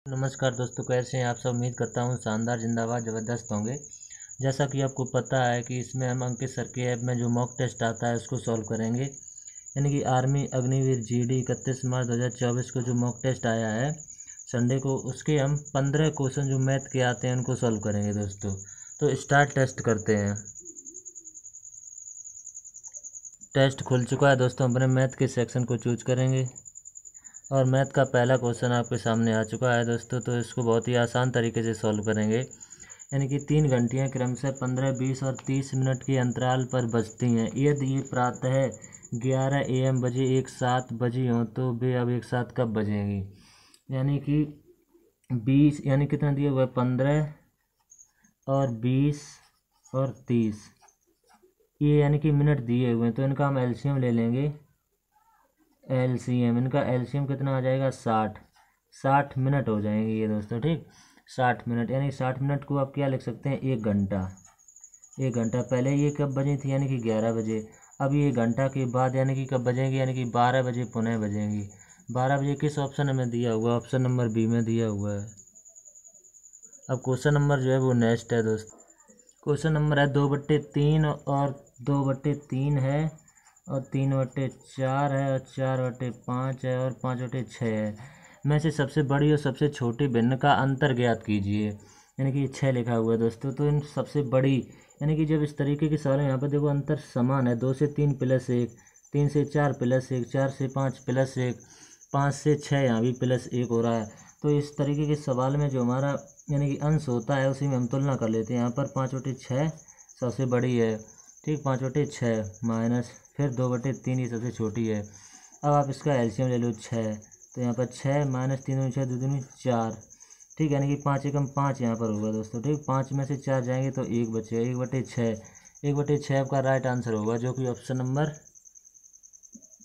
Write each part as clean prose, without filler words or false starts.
नमस्कार दोस्तों, कैसे हैं आप सब। उम्मीद करता हूँ शानदार, जिंदाबाद, ज़बरदस्त होंगे। जैसा कि आपको पता है कि इसमें हम अंकित सर के ऐप में जो मॉक टेस्ट आता है उसको सॉल्व करेंगे। यानी कि आर्मी अग्निवीर जीडी 31 मार्च 2024 को जो मॉक टेस्ट आया है संडे को, उसके हम 15 क्वेश्चन जो मैथ के आते हैं उनको सॉल्व करेंगे दोस्तों। तो स्टार्ट टेस्ट करते हैं। टेस्ट खुल चुका है दोस्तों। अपने मैथ के सेक्शन को चूज करेंगे और मैथ का पहला क्वेश्चन आपके सामने आ चुका है दोस्तों। तो इसको बहुत ही आसान तरीके से सॉल्व करेंगे। यानी कि 3 घंटियाँ क्रमशः 15, 20 और 30 मिनट के अंतराल पर बजती हैं। यदि ये प्रातः 11 AM बजे एक साथ बजी हों तो वे अब एक साथ कब बजेंगी। यानी कि 20 यानी कितना दिया हुआ है, 15 और 20 और 30, ये यानी कि मिनट दिए हुए हैं। तो इनका हम एलसीएम ले लेंगे। एलसीएम, इनका एलसीएम कितना आ जाएगा, 60 मिनट हो जाएंगे ये दोस्तों। ठीक, 60 मिनट, यानी 60 मिनट को आप क्या लिख सकते हैं, 1 घंटा। 1 घंटा पहले ये कब बजी थी, यानी कि 11 बजे। अब ये घंटा के बाद यानी कि कब बजेंगी, यानी कि 12 बजे पुनः बजेंगी। 12 बजे किस ऑप्शन में दिया हुआ, ऑप्शन नंबर बी में दिया हुआ है। अब क्वेश्चन नंबर जो है वो नेक्स्ट है दोस्तों। क्वेश्चन नंबर है 2/3 और 2/3 है और 3/4 है और 4/5 है और 5/6 है। में से सबसे बड़ी और सबसे छोटी भिन्न का अंतर ज्ञात कीजिए। यानी कि 6 लिखा हुआ है दोस्तों। तो इन सबसे बड़ी, यानी कि जब इस तरीके के सवाल यहाँ पर देखो अंतर समान है, 2 से 3 प्लस 1, 3 से 4 प्लस 1, 4 से 5 प्लस 1, 5 से 6 यहाँ भी प्लस 1 हो रहा है। तो इस तरीके के सवाल में जो हमारा यानी कि अंश होता है उसी में हम तुलना कर लेते हैं। यहाँ पर 5/6 सबसे बड़ी है। ठीक, 5/6 माइनस फिर 2/3 ये सबसे छोटी है। अब आप इसका एलसीएम ले लो 6। तो यहाँ पर 6 माइनस 3 दूनी 6, 2 दूनी 4। ठीक, यानी कि 5 एकम 5 यहाँ पर होगा दोस्तों। ठीक, 5 में से 4 जाएंगे तो 1 बचेगा। 1/6, 1/6 आपका राइट आंसर होगा, जो कि ऑप्शन नंबर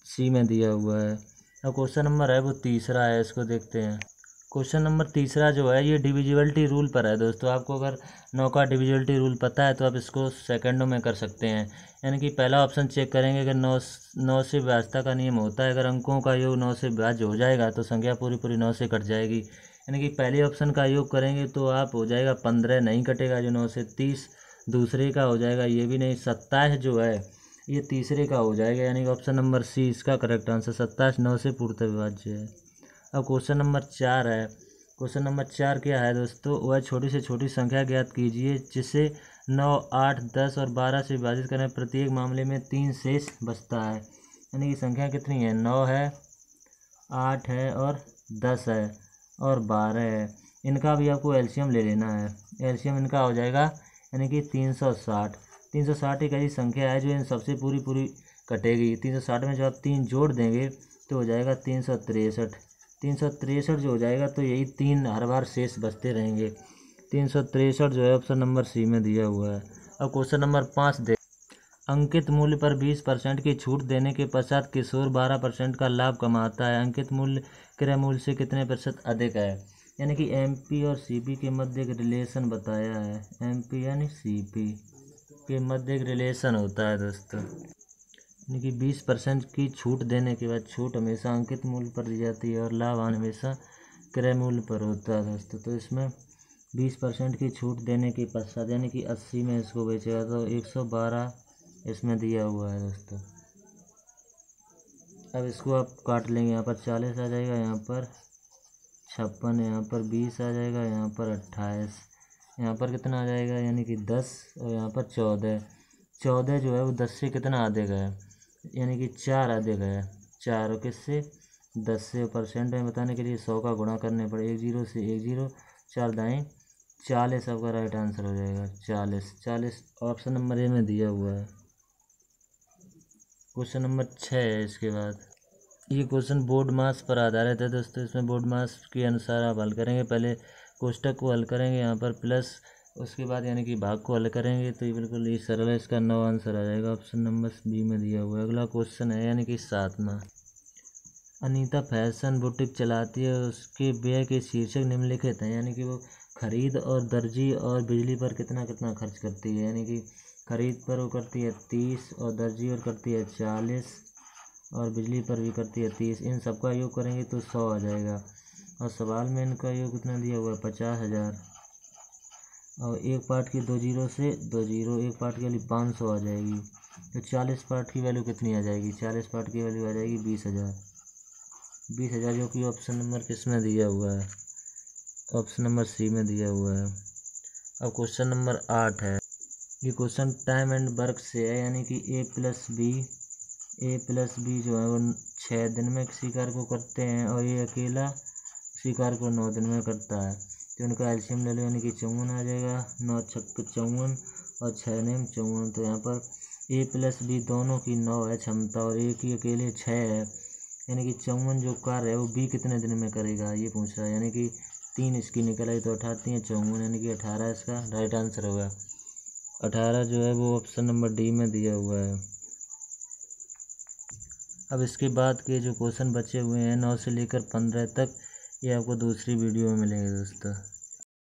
सी में दिया हुआ है। अब क्वेश्चन नंबर है वो तीसरा है, इसको देखते हैं। क्वेश्चन नंबर तीसरा जो है ये डिविजिबिलिटी रूल पर है दोस्तों। आपको अगर 9 का डिविजिबिलिटी रूल पता है तो आप इसको सेकंडों में कर सकते हैं। यानी कि पहला ऑप्शन चेक करेंगे कि 9 से विभाज्यता का नियम होता है। अगर अंकों का योग 9 से विभाज्य हो जाएगा तो संख्या पूरी पूरी 9 से कट जाएगी। यानी कि पहले ऑप्शन का योग करेंगे तो आप हो जाएगा 15, नहीं कटेगा जो 9 से। 30 दूसरे का हो जाएगा, ये भी नहीं। 27 जो है ये तीसरे का हो जाएगा। यानी कि ऑप्शन नंबर सी इसका करेक्ट आंसर। 27 9 से पूर्णतः विभाज्य है। अब क्वेश्चन नंबर 4 है। क्वेश्चन नंबर 4 क्या है दोस्तों, वह छोटी से छोटी संख्या ज्ञात कीजिए जिसे 9, 8, 10 और 12 से विभाजित करने प्रत्येक मामले में 3 शेष बचता है। यानी कि संख्या कितनी है, 9 है, 8 है और 10 है और 12 है। इनका भी आपको एलसीएम ले लेना है। एलसीएम इनका हो जाएगा यानी कि 360। 360 एक ऐसी संख्या है जो इन सबसे पूरी पूरी कटेगी। 360 में जब आप 3 जोड़ देंगे तो हो जाएगा 363। 363 जो हो जाएगा तो यही 3 हर बार शेष बचते रहेंगे। 363 जो है ऑप्शन नंबर सी में दिया हुआ है। अब क्वेश्चन नंबर 5 दे। अंकित मूल्य पर 20% की छूट देने के पश्चात किशोर 12% का लाभ कमाता है। अंकित मूल्य क्रय मूल्य से कितने प्रतिशत अधिक है। यानी कि एमपी और सीपी के मध्य एक रिलेशन बताया है। एमपी यानी सीपी के मध्य एक रिलेशन होता है दोस्तों। यानी कि 20% की छूट देने के बाद छूट हमेशा अंकित मूल्य पर दी जाती है और लाभ हमेशा क्रय मूल्य पर होता है दोस्तों। तो इसमें 20% की छूट देने के पश्चात यानी कि 80 में इसको बेचेगा तो 112 इसमें दिया हुआ है दोस्तों। अब इसको आप काट लेंगे। यहाँ पर 40 आ जाएगा, यहाँ पर 56, यहाँ पर 20 आ जाएगा, यहाँ पर 28, यहाँ पर कितना आ जाएगा यानी कि 10 और यहाँ पर 14। 14 जो है वो 10 से कितना अधिक है, यानी कि 4 अधिक है। 4 और किससे, 10 से। परसेंट में बताने के लिए 100 का गुणा करने पड़े, 1 0 से 1 0, 4 दाएँ 40 आपका राइट आंसर हो जाएगा। 40 ऑप्शन नंबर ए में दिया हुआ है। क्वेश्चन नंबर 6 है इसके बाद। ये क्वेश्चन बोर्ड मास पर आधारित है दोस्तों। इसमें बोर्ड मास के अनुसार आप हल करेंगे। पहले कोष्टक को हल करेंगे, यहाँ पर प्लस, उसके बाद यानी कि भाग को हल करेंगे तो ये बिल्कुल ही सरल है। इसका 9 आंसर आ जाएगा, ऑप्शन नंबर बी में दिया हुआ है। अगला क्वेश्चन है यानी कि 7वां। अनीता फैशन बुटीक चलाती है, उसके व्यय के शीर्षक निम्नलिखित हैं। यानी कि वो खरीद और दर्जी और बिजली पर कितना कितना खर्च करती है। यानी कि खरीद पर वो करती है 30 और दर्जी और करती है 40 और बिजली पर भी करती है 30। इन सबका योग करेंगे तो 100 आ जाएगा। और सवाल में इनका योग कितना दिया हुआ है 50,000। और एक पार्ट की 2 जीरो से 2 जीरो, एक पार्ट की वैल्यू 500 आ जाएगी। तो 40 पार्ट की वैल्यू कितनी आ जाएगी? 40 पार्ट की वैल्यू आ जाएगी 20,000। 20,000 जो कि ऑप्शन नंबर किस में दिया हुआ है? ऑप्शन नंबर सी में दिया हुआ है। अब क्वेश्चन नंबर 8 है। ये क्वेश्चन टाइम एंड वर्क से है, यानी कि ए प्लस बी जो है वो 6 दिन में शिकार को करते हैं और ये अकेला शिकार को 9 दिन में करता है। तो इनका एलसीएम ले लो, यानी कि 54 आ जाएगा। 9 छक्के 54 और 6 नेम 54। तो यहाँ पर ए प्लस बी दोनों की 9 है क्षमता और ए की अकेले 6 है, यानी कि 54 जो कार्य है वो बी कितने दिन में करेगा ये पूछ रहा है। यानी कि 3 इसकी निकल आई तो 18 3 54, यानी कि 18 इसका राइट आंसर होगा। 18 जो है वो ऑप्शन नंबर डी में दिया हुआ है। अब इसके बाद के जो क्वेश्चन बचे हुए हैं 9 से लेकर 15 तक, ये आपको दूसरी वीडियो में मिलेंगे दोस्तों।